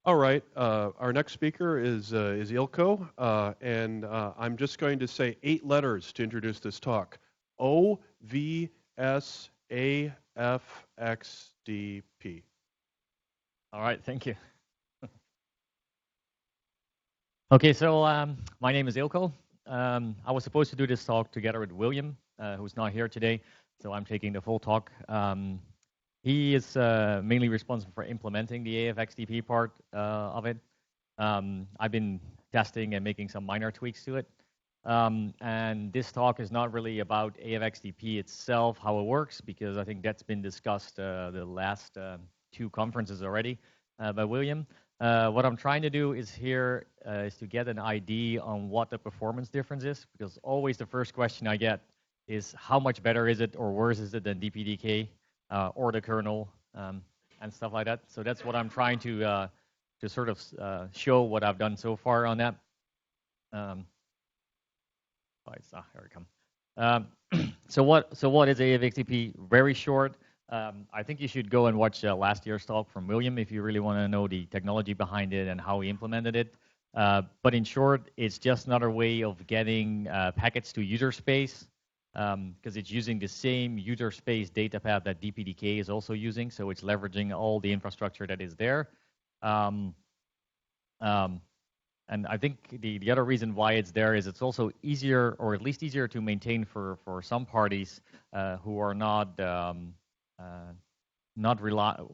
All right, our next speaker is Eelco, and I'm just going to say 8 letters to introduce this talk. OVSAFXDP. All right, thank you. Okay, so my name is Eelco. I was supposed to do this talk together with William, who's not here today, so I'm taking the full talk. He is mainly responsible for implementing the AFXDP part of it. I've been testing and making some minor tweaks to it. And this talk is not really about AFXDP itself, how it works, because I think that's been discussed the last 2 conferences already by William. What I'm trying to do is to get an idea on what the performance difference is, because always the first question I get is how much better is it or worse is it than DPDK or the kernel and stuff like that. So that's what I'm trying to sort of show what I've done so far on that. Here we come. So what is AFXDP? Very short. I think you should go and watch last year's talk from William if you really want to know the technology behind it and how he implemented it. But in short, it's just another way of getting packets to Userspace because it's using the same Userspace data path that DPDK is also using. So it's leveraging all the infrastructure that is there. And I think the other reason why it's there is it's also easier, or at least easier to maintain for some parties who are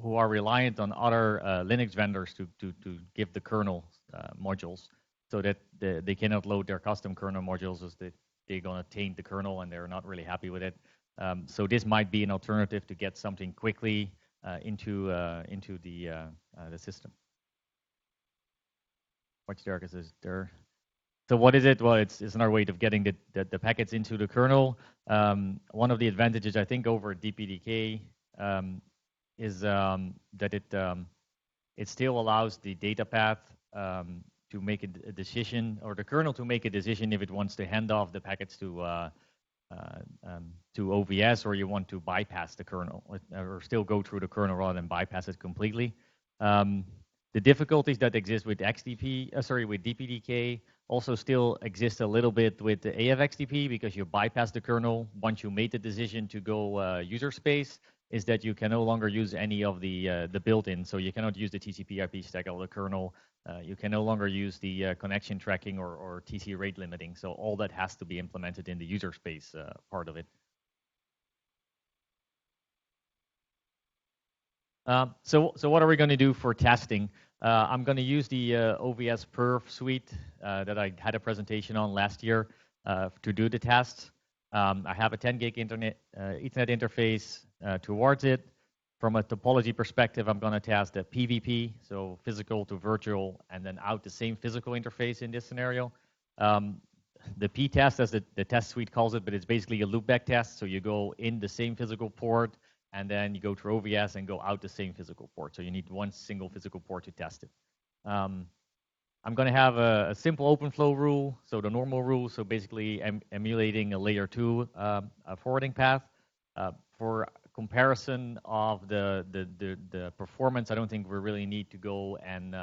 who are reliant on other Linux vendors to give the kernel modules, so that they cannot load their custom kernel modules as they're going to taint the kernel and they're not really happy with it. So this might be an alternative to get something quickly into the system. Watch there, because it's there. So what is it? Well, it's another way of getting the packets into the kernel. One of the advantages, I think, over DPDK is that it still allows the data path to make a decision, or the kernel to make a decision if it wants to hand off the packets to OVS, or you want to bypass the kernel, or still go through the kernel rather than bypass it completely. The difficulties that exist with DPDK also still exist a little bit with the AFXDP, because you bypass the kernel once you made the decision to go Userspace, is that you can no longer use any of the built-in. So you cannot use the TCP/IP stack of the kernel. You can no longer use the connection tracking or TC rate limiting. So all that has to be implemented in the Userspace part of it. So what are we going to do for testing? I'm going to use the OVS perf suite that I had a presentation on last year to do the tests. I have a 10 gig Ethernet interface towards it. From a topology perspective, I'm going to test the PVP, so physical to virtual, and then out the same physical interface in this scenario. The P-test, as the test suite calls it, but it's basically a loopback test. So you go in the same physical port, and then you go through OVS and go out the same physical port. So you need one single physical port to test it. I'm going to have a simple open flow rule, so the normal rule, so basically emulating a layer 2 forwarding path. For comparison of the performance, I don't think we really need to go and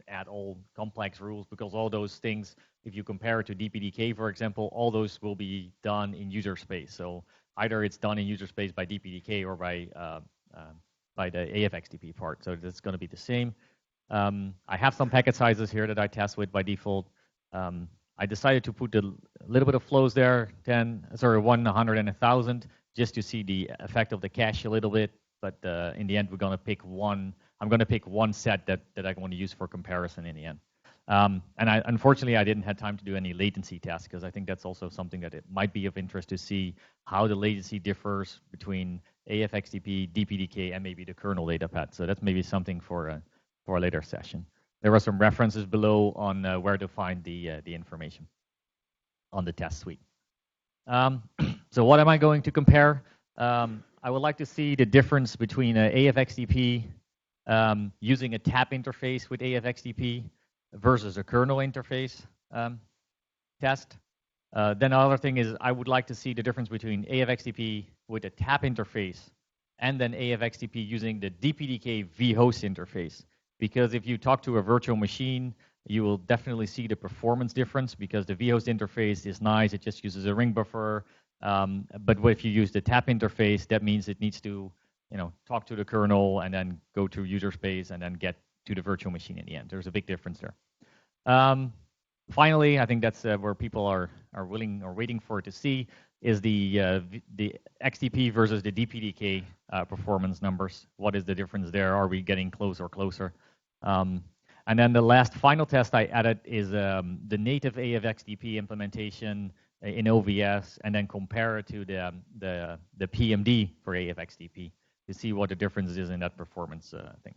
add all complex rules, because all those things, if you compare it to DPDK, for example, all those will be done in Userspace. So either it's done in Userspace by DPDK or by the AFXDP part. So that's going to be the same. I have some packet sizes here that I test with by default. I decided to put a little bit of flows there, 100 and 1,000, just to see the effect of the cache a little bit. But in the end, we're going to pick one. I'm going to pick one set that I want to use for comparison in the end. And unfortunately, I didn't have time to do any latency tests, because I think that's also something that it might be of interest to see how the latency differs between AFXDP, DPDK, and maybe the kernel data path. So that's maybe something for a later session. There are some references below on where to find the information on the test suite. So what am I going to compare? I would like to see the difference between AFXDP using a tap interface with AFXDP versus a kernel interface test. Then the other thing is I would like to see the difference between AFXDP with a tap interface and then AFXDP using the DPDK vHOST interface. because if you talk to a virtual machine, you will definitely see the performance difference because the vHOST interface is nice. It just uses a ring buffer. But if you use the tap interface, that means it needs to, talk to the kernel and then go to Userspace and then get to the virtual machine in the end. There's a big difference there. Finally, I think that's where people are willing or waiting for to see is the XDP versus the DPDK performance numbers. What is the difference there? Are we getting closer or closer? And then the last final test I added is the native AFXDP implementation in OVS, and then compare it to the PMD for AFXDP to see what the difference is in that performance thing.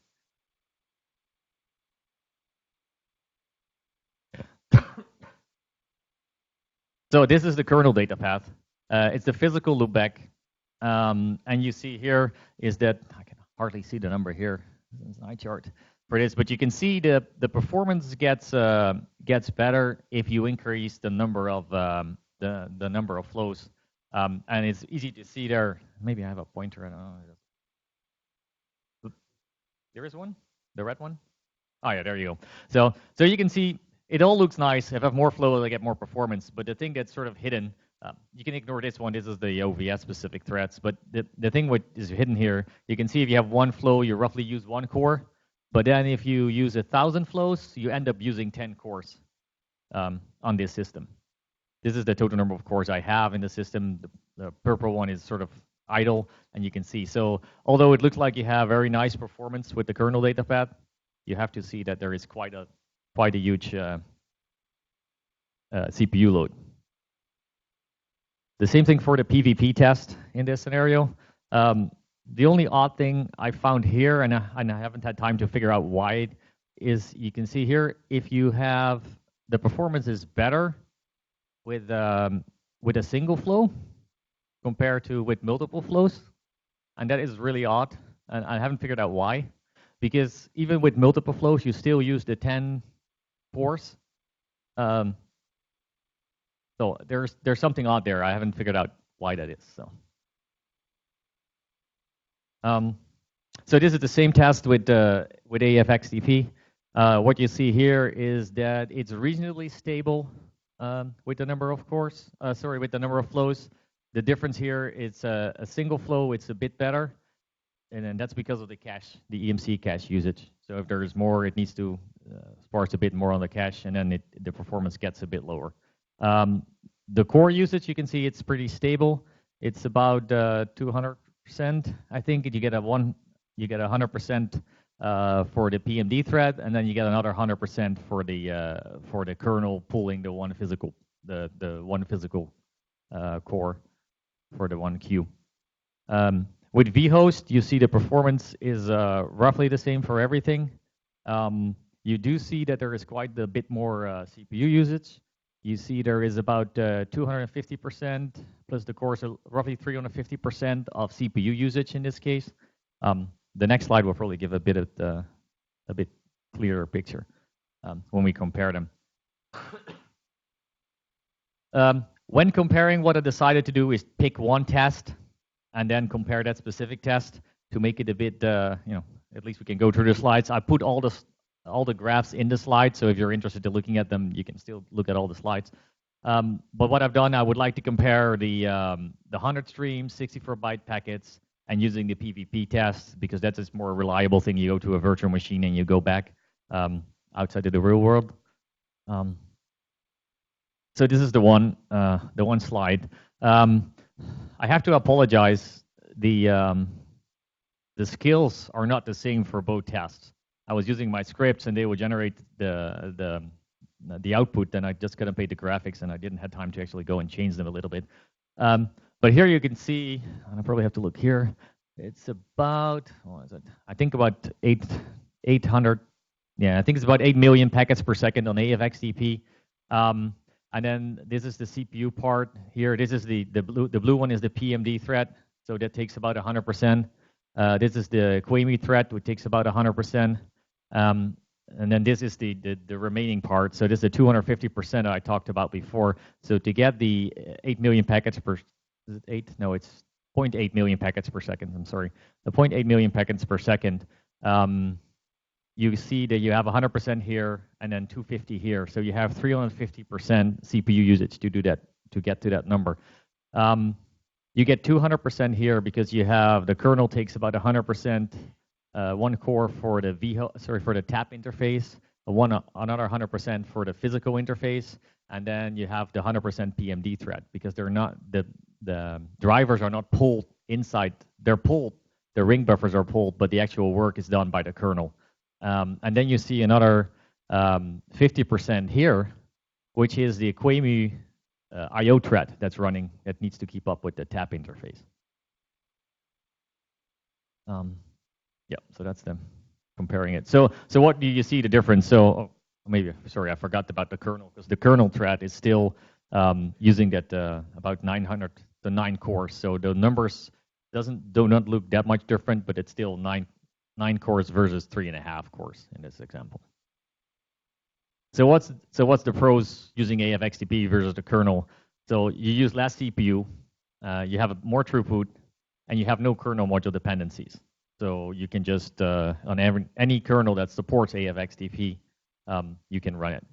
So this is the kernel data path. It's the physical loopback. And you see here is that, I can hardly see the number here. There's an eye chart for this, but you can see the performance gets better if you increase the number of the number of flows. And it's easy to see there. Maybe I have a pointer. I don't know. There is one, the red one. Oh yeah, there you go. So you can see it all looks nice. If I have more flow, I get more performance. But the thing that's sort of hidden, you can ignore this one. This is the OVS specific threads. But the thing what is hidden here, you can see if you have one flow, you roughly use 1 core. But then if you use 1,000 flows, you end up using 10 cores on this system. This is the total number of cores I have in the system. The purple one is sort of idle, and you can see. So although it looks like you have very nice performance with the kernel data path, you have to see that there is quite a huge CPU load. The same thing for the PVP test in this scenario. The only odd thing I found here, and I haven't had time to figure out why, is you can see here if you have the performance is better with a single flow compared to with multiple flows, and that is really odd, and I haven't figured out why, because even with multiple flows, you still use the 10 cores. So there's something odd there. I haven't figured out why that is. So this is the same test with AFXDP. What you see here is that it's reasonably stable with the number of cores. With the number of flows. The difference here is a single flow. It's a bit better, and then that's because of the cache, the EMC cache usage. So if there is more, it needs to sparse a bit more on the cache, and then the performance gets a bit lower. The core usage, you can see it's pretty stable. It's about 200%, I think. You get 100% for the PMD thread, and then you get another 100% for the kernel pulling the one physical core for the one queue. With vHOST, you see the performance is roughly the same for everything. You do see that there is quite a bit more CPU usage. You see there is about 250% plus the cores are roughly 350% of CPU usage in this case. The next slide will probably give a bit clearer picture when we compare them. When comparing, what I decided to do is pick one test and then compare that specific test to make it a bit, at least we can go through the slides. I put all the graphs in the slides, so if you're interested in looking at them, you can still look at all the slides. But what I've done, I would like to compare the 100 streams, 64-byte packets, and using the PVP test, because that's a more reliable thing. You go to a virtual machine and you go back outside of the real world. So this is the one slide. I have to apologize. The skills are not the same for both tests. I was using my scripts and they would generate the output, and I just couldn't paint the graphics, and I didn't have time to actually go and change them a little bit. But here you can see, and I probably have to look here. It's about, what is it? I think about 800. Yeah, I think it's about 8 million packets per second on AFXDP. And then this is the CPU part here. This is the blue one is the PMD thread, so that takes about 100%. This is the QEMU thread, which takes about 100%. And then this is the remaining part. So this is the 250% I talked about before. So to get the 8 million packets per, is it 8? No, it's 0.8 million packets per second. I'm sorry, the 0.8 million packets per second. you see that you have 100% here and then 250 here. So you have 350% CPU usage to do that, to get to that number. You get 200% here because you have the kernel takes about 100%, one core for the for the tap interface, another 100% for the physical interface, and then you have the 100% PMD thread because they're not the drivers are not pulled inside. They're pulled. The ring buffers are pulled, but the actual work is done by the kernel. And then you see another 50% here, which is the QEMU I/O thread that's running that needs to keep up with the tap interface. Yeah, so that's them comparing it. So what do you see the difference? So maybe, sorry, I forgot about the kernel, because the kernel thread is still using that about 900 to 9 cores. So the numbers do not look that much different, but it's still 9 cores versus 3.5 cores in this example. So what's the pros using AFXDP versus the kernel? So you use less CPU, you have more throughput, and you have no kernel module dependencies. So you can just on any kernel that supports AFXDP, you can run it.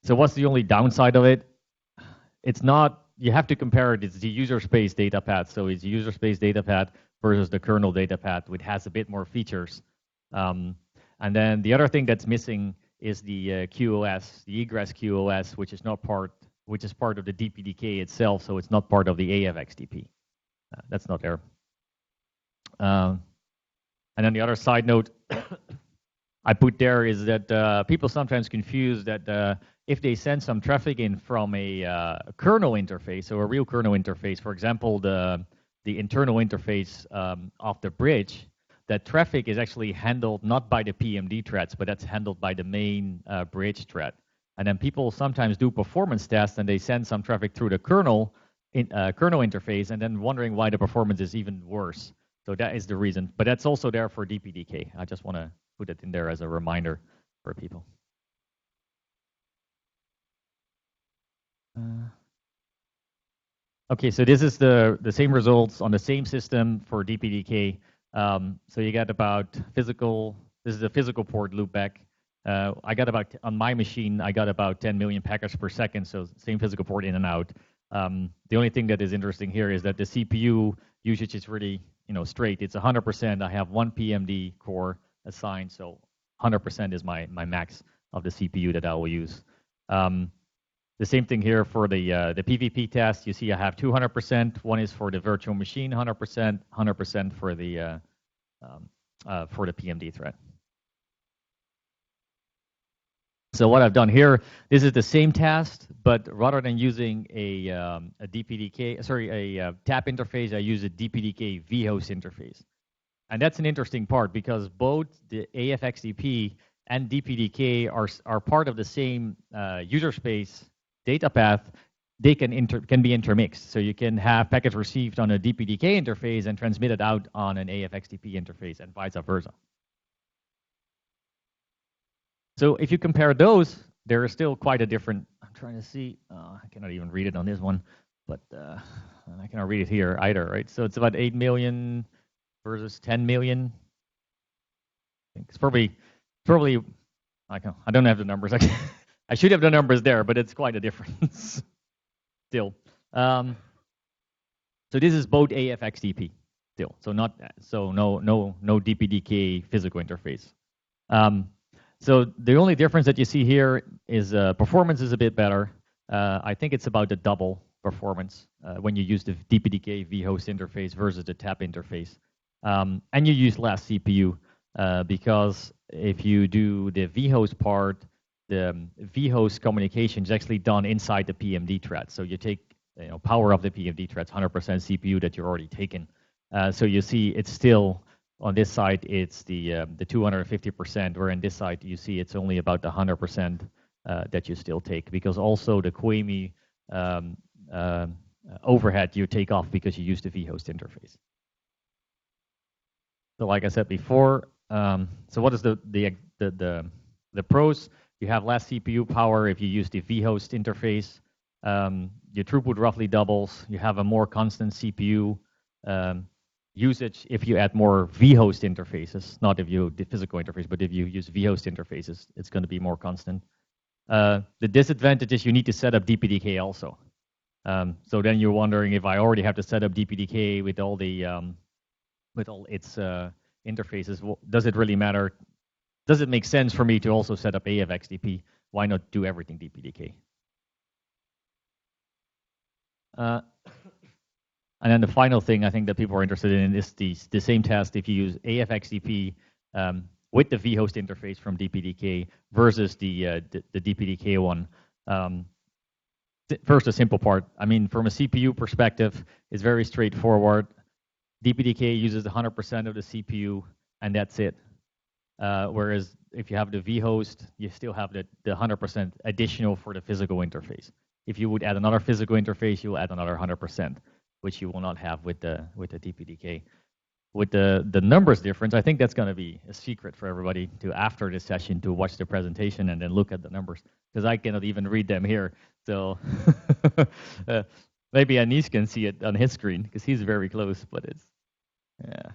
So what's the only downside of it? It's not. You have to compare it. It's the Userspace data path. So it's Userspace data path versus the kernel data path, which has a bit more features. And then the other thing that's missing is the QoS, the egress QoS, which is part of the DPDK itself. So it's not part of the AFXDP. That's not there. And then the other side note I put there is that people sometimes confuse that if they send some traffic in from a kernel interface or a real kernel interface, for example, the internal interface of the bridge, that traffic is actually handled not by the PMD threads, but that's handled by the main bridge thread. And then people sometimes do performance tests and they send some traffic through the kernel interface and then wondering why the performance is even worse. So that is the reason. But that's also there for DPDK. I just want to put it in there as a reminder for people. Okay, so this is the same results on the same system for DPDK. So you got about physical, this is a physical port loopback. I got about, on my machine, I got about 10 million packets per second, so same physical port in and out. The only thing that is interesting here is that the CPU usage is really, straight. It's 100%. I have one PMD core assigned, so 100% is my max of the CPU that I will use. The same thing here for the PVP test. You see I have 200%. One is for the virtual machine, 100%, 100% for the PMD thread. So what I've done here, this is the same test, but rather than using a DPDK, a tap interface, I use a DPDK vHOST interface. And that's an interesting part because both the AFXDP and DPDK are part of the same Userspace data path. They can be intermixed. So you can have packets received on a DPDK interface and transmitted out on an AFXDP interface and vice versa. So if you compare those, there is still quite a different. I'm trying to see. I cannot even read it on this one, but I cannot read it here either, right? So it's about 8 million versus 10 million. I think it's probably. I don't have the numbers. I should have the numbers there, but it's quite a difference still. So this is both AFXDP still. So no DPDK physical interface. So the only difference that you see here is performance is a bit better. I think it's about the double performance when you use the DPDK vHOST interface versus the tap interface. And you use less CPU because if you do the vHOST part, the vHOST communication is actually done inside the PMD thread. So you take power of the PMD threads, 100% CPU that you're already taken. So you see it's still, on this side, it's the 250%, where on this side, you see it's only about the 100% that you still take, because also the QEMU overhead you take off because you use the vHOST interface. So like I said before, so what is the pros? You have less CPU power if you use the vHOST interface. Your throughput roughly doubles. You have a more constant CPU. usage if you add more vHOST interfaces, not if you the physical interface, but if you use vHOST interfaces, it's going to be more constant. The disadvantage is you need to set up DPDK also. So then you're wondering if I already have to set up DPDK with all its interfaces. Does it really matter? Does it make sense for me to also set up AFXDP? Why not do everything DPDK? And then the final thing I think that people are interested in is the same test if you use AFXDP with the vHOST interface from DPDK versus the DPDK one. First, the simple part. I mean, from a CPU perspective, it's very straightforward. DPDK uses 100% of the CPU, and that's it. Whereas if you have the vHOST, you still have the 100% additional for the physical interface. If you would add another physical interface, you'll add another 100%, which you will not have with the DPDK. With the numbers difference, I think that's going to be a secret for everybody to, after this session, to watch the presentation and then look at the numbers, because I cannot even read them here. So maybe Anis can see it on his screen because he's very close, but it's, yeah.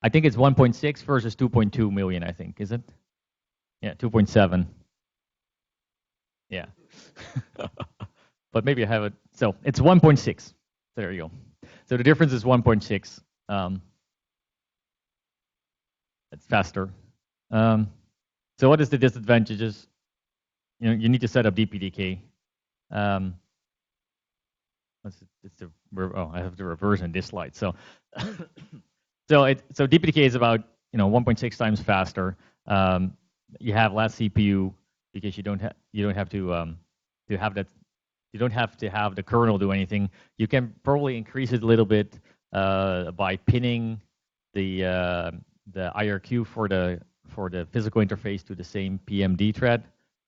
I think it's 1.6 versus 2.2 million, I think, is it? Yeah, 2.7. Yeah. But maybe I have it. So it's 1.6. There you go. So the difference is 1.6. It's faster. So what is the disadvantages? You know, you need to set up DPDK. I have to reverse in this slide. So, so DPDK is about 1.6 times faster. You have less CPU because you don't have to have that. You don't have to have the kernel do anything. You can probably increase it a little bit by pinning the IRQ for the physical interface to the same PMD thread,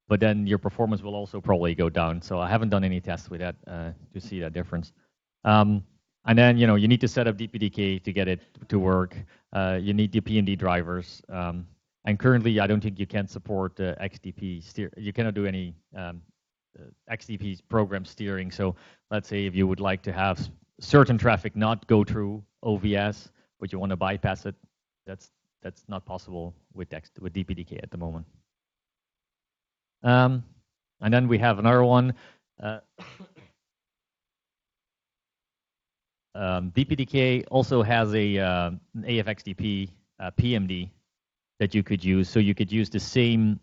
but then your performance will also probably go down. So I haven't done any tests with that to see that difference. And then you need to set up DPDK to get it to work. You need the PMD drivers. And currently, I don't think you can support XDP steer. You cannot do any XDP program steering. So let's say if you would like to have certain traffic not go through OVS, but you want to bypass it, that's not possible with DPDK at the moment. And then we have another one. DPDK also has an AFXDP PMD that you could use. So you could use the same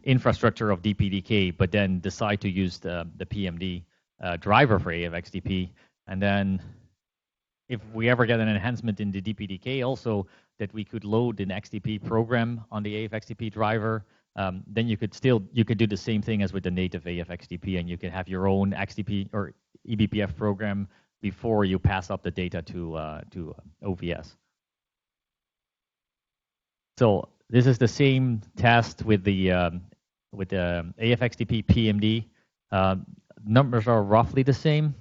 infrastructure of DPDK, but then decide to use the PMD driver for AFXDP. And then if we ever get an enhancement in the DPDK also that we could load an XDP program on the AFXDP driver, then you could do the same thing as with the native AFXDP, and you can have your own XDP or eBPF program before you pass up the data to OVS. So this is the same test with the AFXDP PMD. Numbers are roughly the same.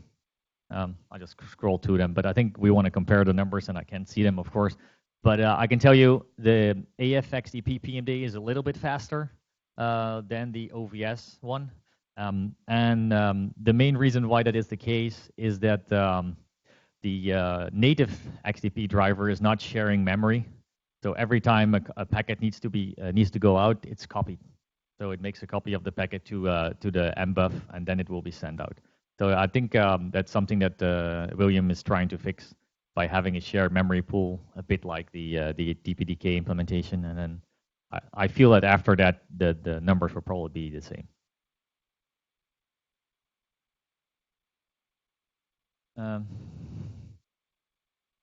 I just scroll to them, but I think we want to compare the numbers, and I can't see them, of course. But I can tell you the AFXDP PMD is a little bit faster than the OVS one. The main reason why that is the case is that the native XDP driver is not sharing memory. So every time a packet needs to go out, it's copied. So it makes a copy of the packet to the mbuf, and then it will be sent out. So I think that's something that William is trying to fix by having a shared memory pool, a bit like the DPDK implementation. And then I feel that after that, the numbers will probably be the same.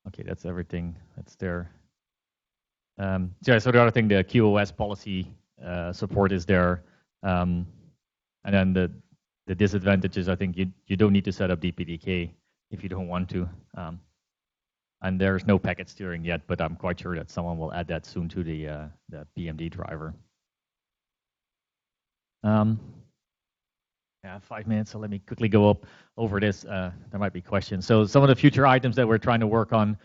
Okay, that's everything that's there. So the other thing, the QoS policy support is there. And then the disadvantages, I think you don't need to set up DPDK if you don't want to. And there's no packet steering yet, but I'm quite sure that someone will add that soon to the PMD driver. Yeah, 5 minutes, so let me quickly go over this. There might be questions. So some of the future items that we're trying to work on,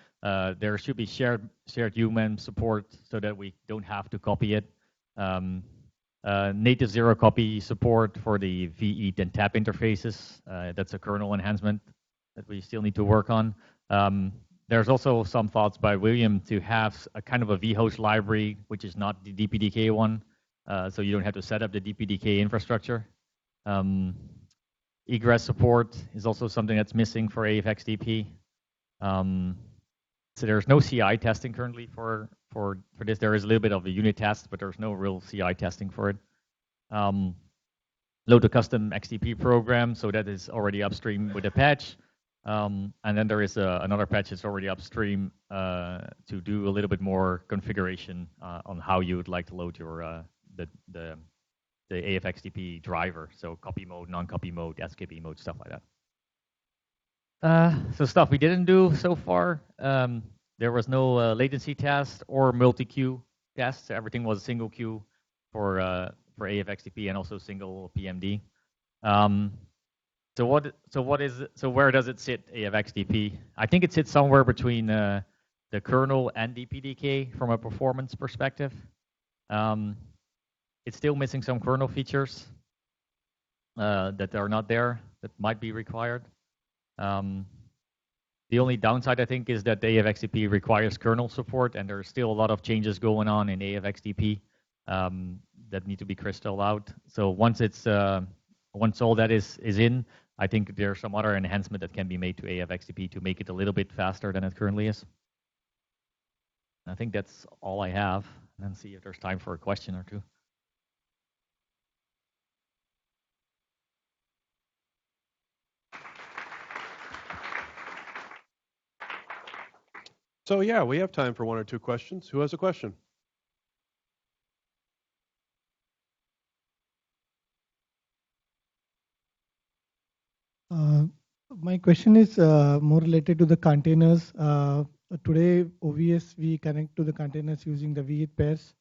there should be shared UMEM support so that we don't have to copy it. native zero copy support for the VEAT and TAP interfaces. That's a kernel enhancement that we still need to work on. There's also some thoughts by William to have a kind of a vHOST library, which is not the DPDK one, so you don't have to set up the DPDK infrastructure. Egress support is also something that's missing for AFXDP. So there's no CI testing currently for this. There is a little bit of a unit test, but there's no real CI testing for it. Load a custom XDP program, so that is already upstream with a patch. And then there is another patch that's already upstream to do a little bit more configuration on how you would like to load your the AFXDP driver, so copy mode, non-copy mode, SKB mode, stuff like that. So stuff we didn't do so far. There was no latency test or multi-queue test. Everything was a single queue for AFXDP and also single PMD. So where does it sit, AFXDP? I think it sits somewhere between the kernel and DPDK from a performance perspective. It's still missing some kernel features that are not there, that might be required. The only downside, I think, is that AFXDP requires kernel support, and there's still a lot of changes going on in AFXDP that need to be crystalled out. So once all that is in, I think there's some other enhancement that can be made to AFXDP to make it a little bit faster than it currently is. I think that's all I have. And see if there's time for a question or two. So yeah, we have time for one or two questions. Who has a question? My question is more related to the containers. Today, OVS, we connect to the containers using the V8 pairs,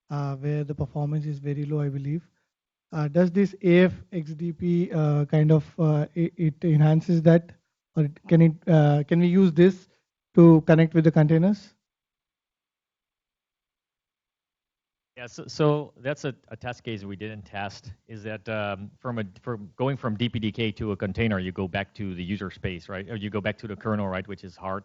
where the performance is very low, I believe. Does this AFXDP kind of it enhances that, or can we use this to connect with the containers? Yeah, so that's a test case we didn't test. Is that from going from DPDK to a container, you go back to the user space, right? Or you go back to the kernel, right, which is hard.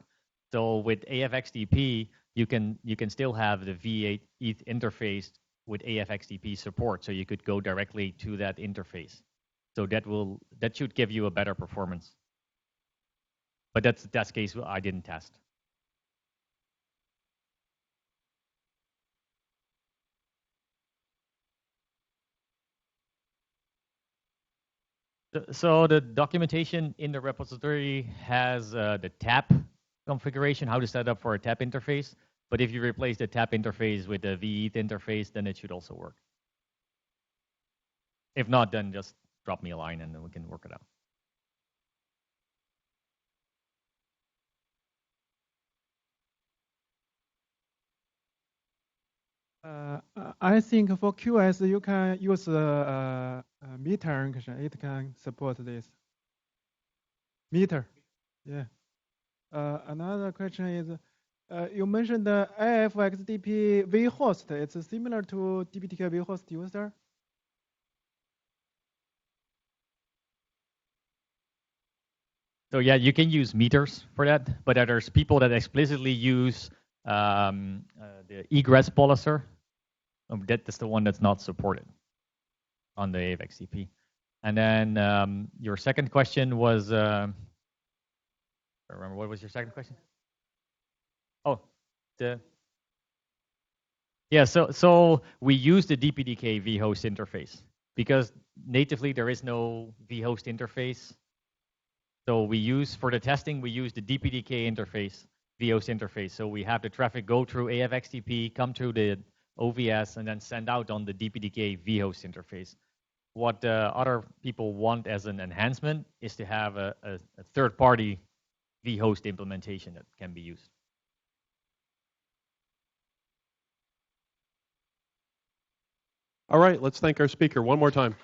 So with AFXDP, you can still have the V8 ETH interface with AFXDP support, so you could go directly to that interface. So that should give you a better performance. But that's the test case I didn't test. So the documentation in the repository has the TAP configuration, how to set up for a TAP interface. But if you replace the TAP interface with the V8 interface, then it should also work. If not, then just drop me a line and then we can work it out. I think for QoS, you can use meter. It can support this. Meter. Yeah. Another question is, you mentioned the AFXDP vHOST. It's similar to DPDK vHOST user? So yeah, you can use meters for that, but there's people that explicitly use the egress policer. That's the one that's not supported on the AFXDP. And then your second question was, I remember, what was your second question? Oh, yeah. So we use the DPDK vHOST interface because natively there is no vHOST interface. So we use, for the testing, we use the DPDK interface, vHOST interface. So we have the traffic go through AFXDP, come through the OVS, and then send out on the DPDK vHOST interface. What other people want as an enhancement is to have a third-party vHOST implementation that can be used. All right, let's thank our speaker one more time.